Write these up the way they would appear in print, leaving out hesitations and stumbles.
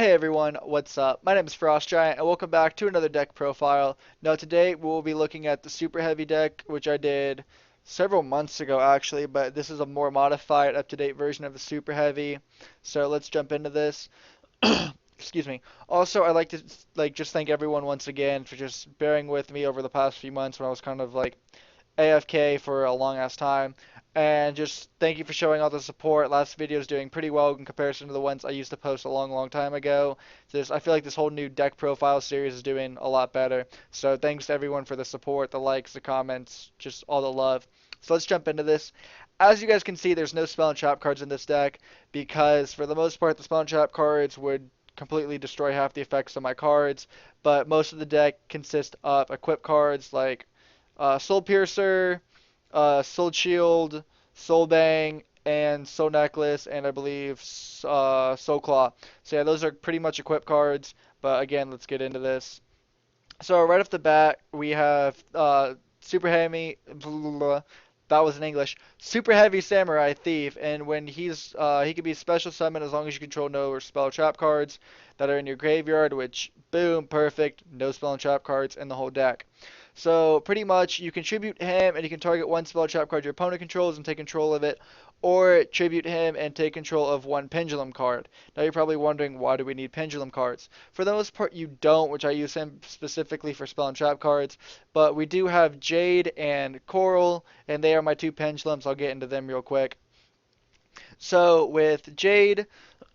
Hey everyone, what's up? My name is Frost Giant, and welcome back to another deck profile. Now today we'll be looking at the Super Heavy deck, which I did several months ago actually, but this is a more modified, up-to-date version of the Super Heavy. So let's jump into this. Excuse me. Also, I'd like to just thank everyone once again for just bearing with me over the past few months when I was kind of AFK for a long ass time. And just thank you for showing all the support. Last video is doing pretty well in comparison to the ones I used to post a long time ago. I feel like this whole new deck profile series is doing a lot better. So thanks to everyone for the support, the likes, the comments, just all the love. So let's jump into this. As you guys can see, there's no spell and trap cards in this deck because for the most part, the spell and trap cards would completely destroy half the effects of my cards. But most of the deck consists of equip cards like Soul Piercer, Soul Shield, Soul Bang, and Soul Necklace, and I believe Soul Claw. So yeah, those are pretty much equip cards. But again, let's get into this. So right off the bat, we have Super Heavy. That was in English. Super Heavy Samurai Thief, and when he can be special summon as long as you control no spell trap cards that are in your graveyard. Which boom, perfect. No spell and trap cards in the whole deck. So pretty much you contribute him and you can target one spell trap card your opponent controls and take control of it, or tribute him and take control of one pendulum card. Now you're probably wondering, why do we need pendulum cards? For the most part you don't, which I use him specifically for spell and trap cards, but we do have Jade and Coral, and they are my two pendulums. I'll get into them real quick. So with Jade,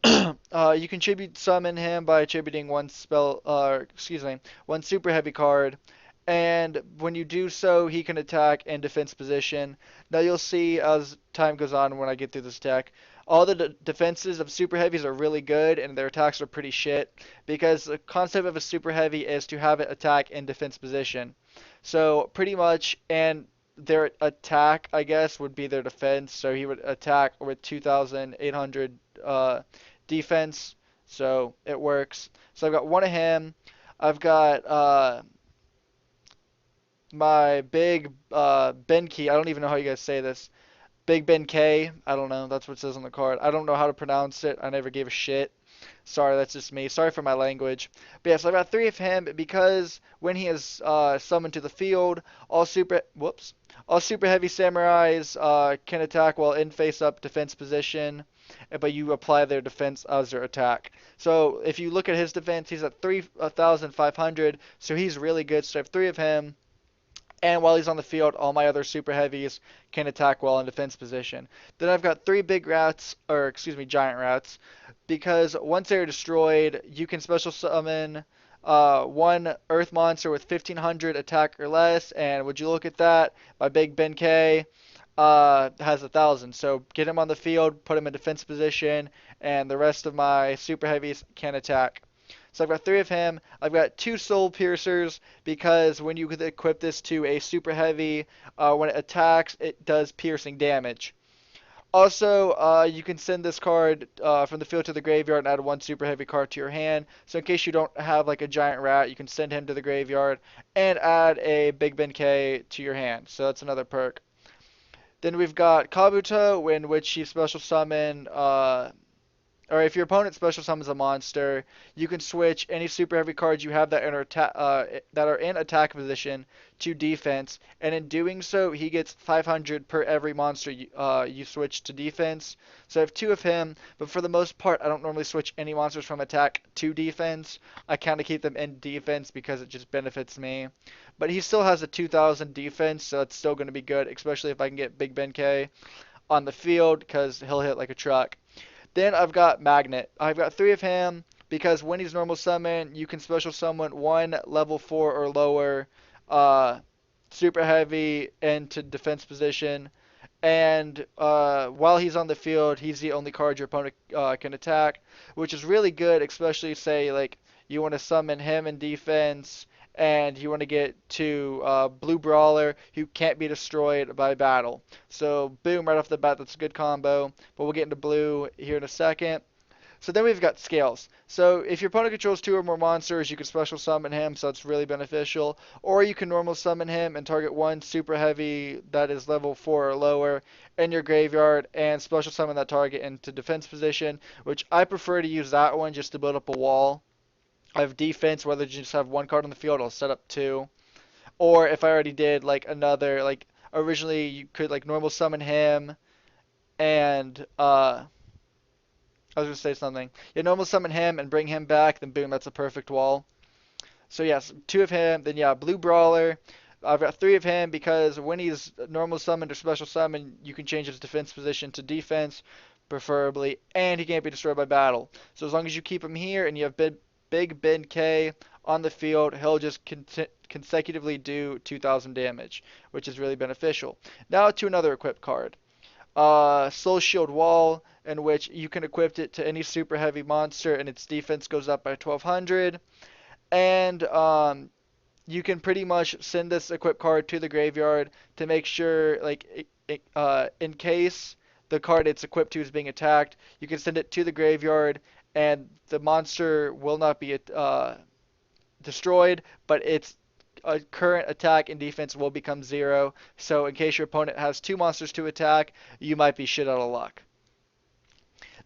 you contribute summon him by attributing one super heavy card, and when you do so, he can attack in defense position. Now you'll see as time goes on when I get through this deck, all the defenses of super heavies are really good, and their attacks are pretty shit because the concept of a super heavy is to have it attack in defense position. So pretty much, and their attack, I guess, would be their defense. So he would attack with 2,800 defense, so it works. So I've got one of him. I've got my big Ben Key. I don't even know how you guys say this. Big Ben K. I don't know. That's what it says on the card. I don't know how to pronounce it. I never gave a shit. Sorry, that's just me. Sorry for my language. But yeah, so I've got three of him because when he is summoned to the field, all super heavy samurais can attack while in face up defense position, but you apply their defense as their attack. So if you look at his defense, he's at 3,500, so he's really good. So I have three of him. And while he's on the field, all my other super heavies can attack while in defense position. Then I've got three big rats, or excuse me, giant rats, because once they're destroyed, you can special summon one earth monster with 1,500 attack or less. And would you look at that? My big Ben K has 1,000. So get him on the field, put him in defense position, and the rest of my super heavies can attack. So I've got three of him. I've got two Soul Piercers because when you equip this to a Super Heavy, when it attacks, it does piercing damage. Also, you can send this card from the field to the graveyard and add one Super Heavy card to your hand. So in case you don't have like a giant rat, you can send him to the graveyard and add a Big Ben K to your hand. So that's another perk. Then we've got Kabuto, in which you special summon or if your opponent special summons a monster, you can switch any super heavy cards you have that are in attack position to defense, and in doing so, he gets 500 per every monster you switch to defense. So I have two of him, but for the most part, I don't normally switch any monsters from attack to defense. I kind of keep them in defense because it just benefits me. But he still has a 2,000 defense, so it's still going to be good, especially if I can get Big Ben K on the field because he'll hit like a truck. Then I've got Magnet. I've got three of him because when he's normal summon, you can special summon one level 4 or lower super heavy into defense position. And while he's on the field, he's the only card your opponent can attack, which is really good, especially say like you want to summon him in defense and you want to get to Blue Brawler who can't be destroyed by battle. So boom, right off the bat, that's a good combo. But we'll get into blue here in a second. So then we've got scales. So if your opponent controls two or more monsters, you can special summon him, so it's really beneficial. Or you can normal summon him and target one super heavy that is level 4 or lower in your graveyard and special summon that target into defense position, which I prefer to use that one just to build up a wall. I have defense, whether you just have one card on the field, I'll set up two. Or if I already did like another, like originally you could like normal summon him and I was gonna say something. You normal summon him and bring him back, then boom, that's a perfect wall. So yes, two of him, then yeah, blue brawler. I've got three of him because when he's normal summoned or special summoned, you can change his defense position to defense, preferably, and he can't be destroyed by battle. So as long as you keep him here and you have big Ben K on the field, he'll just consecutively do 2,000 damage, which is really beneficial. Now to another equipped card. Soul Shield Wall, in which you can equip it to any super heavy monster and its defense goes up by 1200. And you can pretty much send this equip card to the graveyard to make sure, like, in case the card it's equipped to is being attacked, you can send it to the graveyard and the monster will not be destroyed, but its current attack and defense will become zero. So in case your opponent has two monsters to attack, you might be shit out of luck.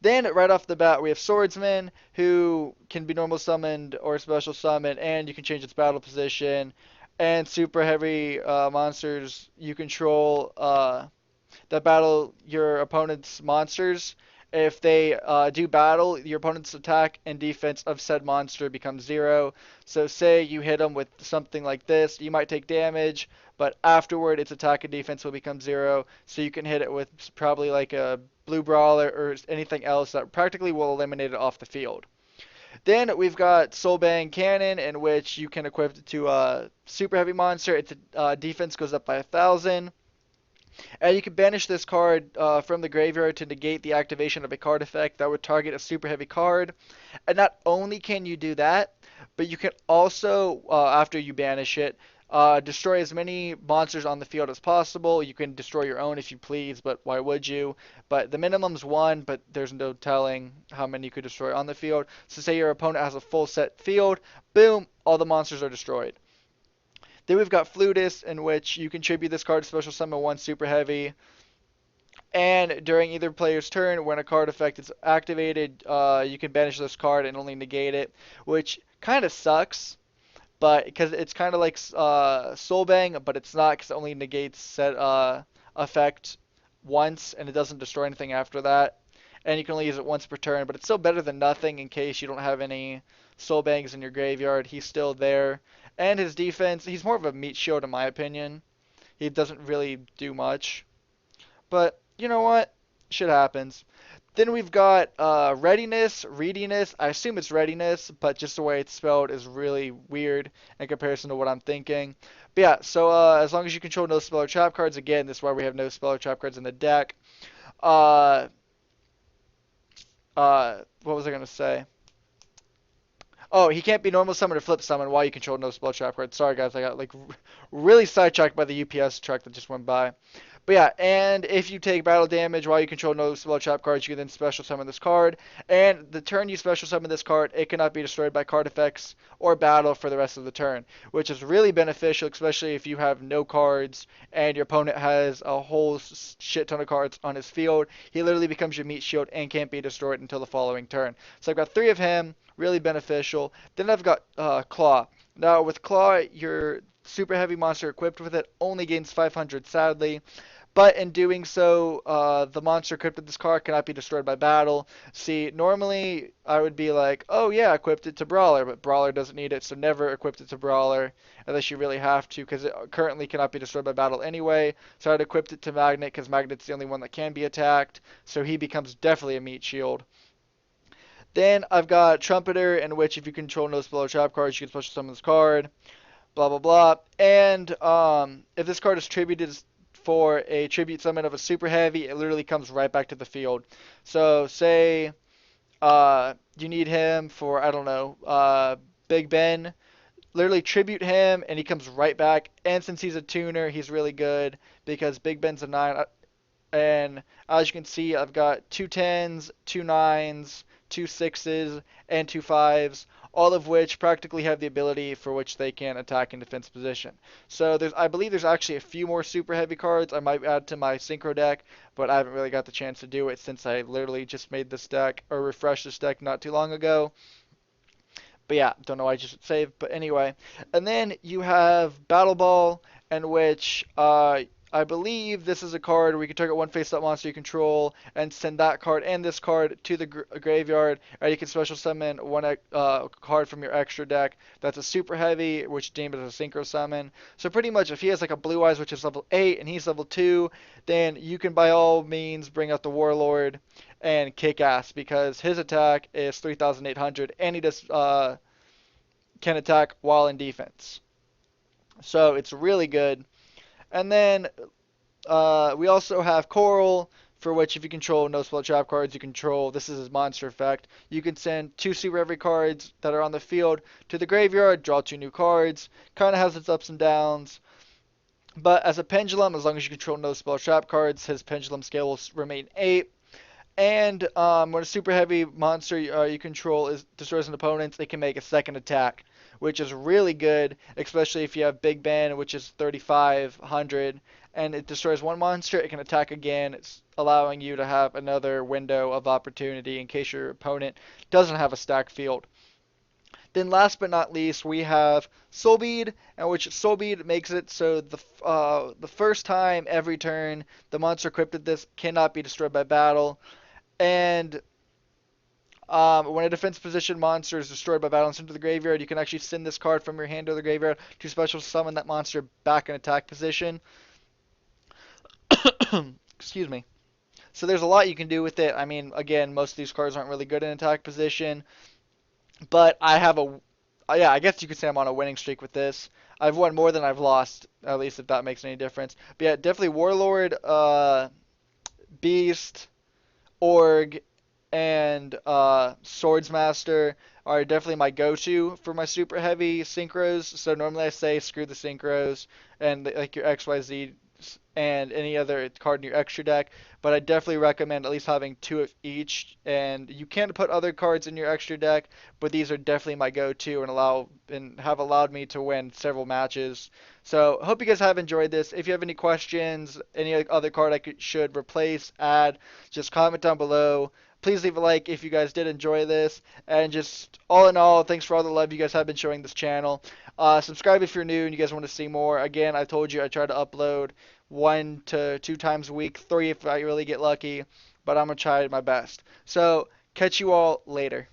Then right off the bat we have Swordsman, who can be normal summoned or special summoned, and you can change its battle position. And super heavy monsters you control that battle your opponent's monsters. If they do battle, your opponent's attack and defense of said monster becomes zero. So say you hit them with something like this, you might take damage, but afterward its attack and defense will become zero. So you can hit it with probably like a blue brawler or anything else that practically will eliminate it off the field. Then we've got Soulbang Cannon, in which you can equip it to a super heavy monster. Its defense goes up by 1,000. And you can banish this card from the graveyard to negate the activation of a card effect that would target a super heavy card. And not only can you do that, but you can also, after you banish it, destroy as many monsters on the field as possible. You can destroy your own if you please, but why would you? But the minimum's one, but there's no telling how many you could destroy on the field. So say your opponent has a full set field, boom, all the monsters are destroyed. Then we've got Flutist, in which you contribute this card to special summon one super heavy. And during either player's turn, when a card effect is activated, you can banish this card and only negate it, which kind of sucks. But because it's kind of like Soulbang, but it's not because it only negates set effect once and it doesn't destroy anything after that. And you can only use it once per turn, but it's still better than nothing in case you don't have any Soulbangs in your graveyard. He's still there. And his defense, he's more of a meat shield in my opinion. He doesn't really do much. But you know what? Shit happens. Then we've got readiness, readiness. I assume it's readiness, but just the way it's spelled is really weird in comparison to what I'm thinking. But yeah, so as long as you control no spell or trap cards, again, this is why we have no spell or trap cards in the deck. Uh, what was I gonna say? Oh, he can't be normal summon or flip summon while you control no spell trap cards. Sorry guys, I got like really sidetracked by the UPS truck that just went by. But yeah, and if you take battle damage while you control no spell trap cards, you can then special summon this card. And the turn you special summon this card, it cannot be destroyed by card effects or battle for the rest of the turn, which is really beneficial, especially if you have no cards and your opponent has a whole shit ton of cards on his field. He literally becomes your meat shield and can't be destroyed until the following turn. So I've got three of him, really beneficial. Then I've got Claw. Now with Claw, your super heavy monster equipped with it only gains 500, sadly. But in doing so, the monster equipped with this card cannot be destroyed by battle. See, normally I would be like, oh yeah, equipped it to Brawler, but Brawler doesn't need it, so never equipped it to Brawler unless you really have to, because it currently cannot be destroyed by battle anyway. So I'd equipped it to Magnet, because Magnet's the only one that can be attacked, so he becomes definitely a meat shield. Then I've got Trumpeter, in which if you control no spell or trap cards, you can special summon this card. Blah blah blah. And if this card is tributed for a tribute summon of a super heavy, it literally comes right back to the field. So say you need him for, I don't know, Big Ben. Literally tribute him and he comes right back. And since he's a tuner, he's really good because Big Ben's a 9. And as you can see, I've got two 10s, two 9s, two sixes, and two fives, all of which practically have the ability for which they can attack in defense position. So I believe there's actually a few more super heavy cards I might add to my synchro deck, but I haven't really got the chance to do it since I literally just made this deck or refreshed this deck not too long ago. But yeah, don't know why I just save. But anyway, and then you have Battle Ball, in which I believe this is a card where you can target one face-up monster you control and send that card and this card to the graveyard, or you can special summon one card from your extra deck. That's a super heavy, which deemed as a synchro summon. So pretty much, if he has like a Blue Eyes, which is level 8, and he's level 2, then you can by all means bring out the Warlord and kick ass because his attack is 3,800 and he does can attack while in defense. So it's really good. And then we also have Coral, for which if you control no spell trap cards, you control, this is his monster effect. You can send two super heavy cards that are on the field to the graveyard, draw two new cards. Kind of has its ups and downs. But as a pendulum, as long as you control no spell trap cards, his pendulum scale will remain 8. And when a super heavy monster you control destroys an opponent, they can make a second attack, which is really good, especially if you have Big Ben, which is 3,500, and it destroys one monster, it can attack again. It's allowing you to have another window of opportunity in case your opponent doesn't have a stacked field. Then last but not least, we have Soul Bead, in which Soul Bead makes it so the first time every turn the monster equipped with this cannot be destroyed by battle. And when a defense position monster is destroyed by battle and sent to the graveyard, you can actually send this card from your hand to the graveyard to special summon that monster back in attack position. Excuse me. So there's a lot you can do with it. I mean, again, most of these cards aren't really good in attack position, but yeah, I guess you could say I'm on a winning streak with this. I've won more than I've lost, at least if that makes any difference. But yeah, definitely Warlord, Beast, Org, and Swordsmaster are definitely my go-to for my super heavy synchros. So normally I say screw the synchros and like your XYZ and any other card in your extra deck, but I definitely recommend at least having two of each. And you can put other cards in your extra deck, but these are definitely my go-to and have allowed me to win several matches. So hope you guys have enjoyed this. If you have any questions, any other card should replace, add, just comment down below. Please leave a like if you guys did enjoy this. And just all in all, thanks for all the love you guys have been showing this channel. Subscribe if you're new and you guys want to see more. Again, I told you I try to upload 1 to 2 times a week, 3 if I really get lucky. But I'm going to try my best. So, catch you all later.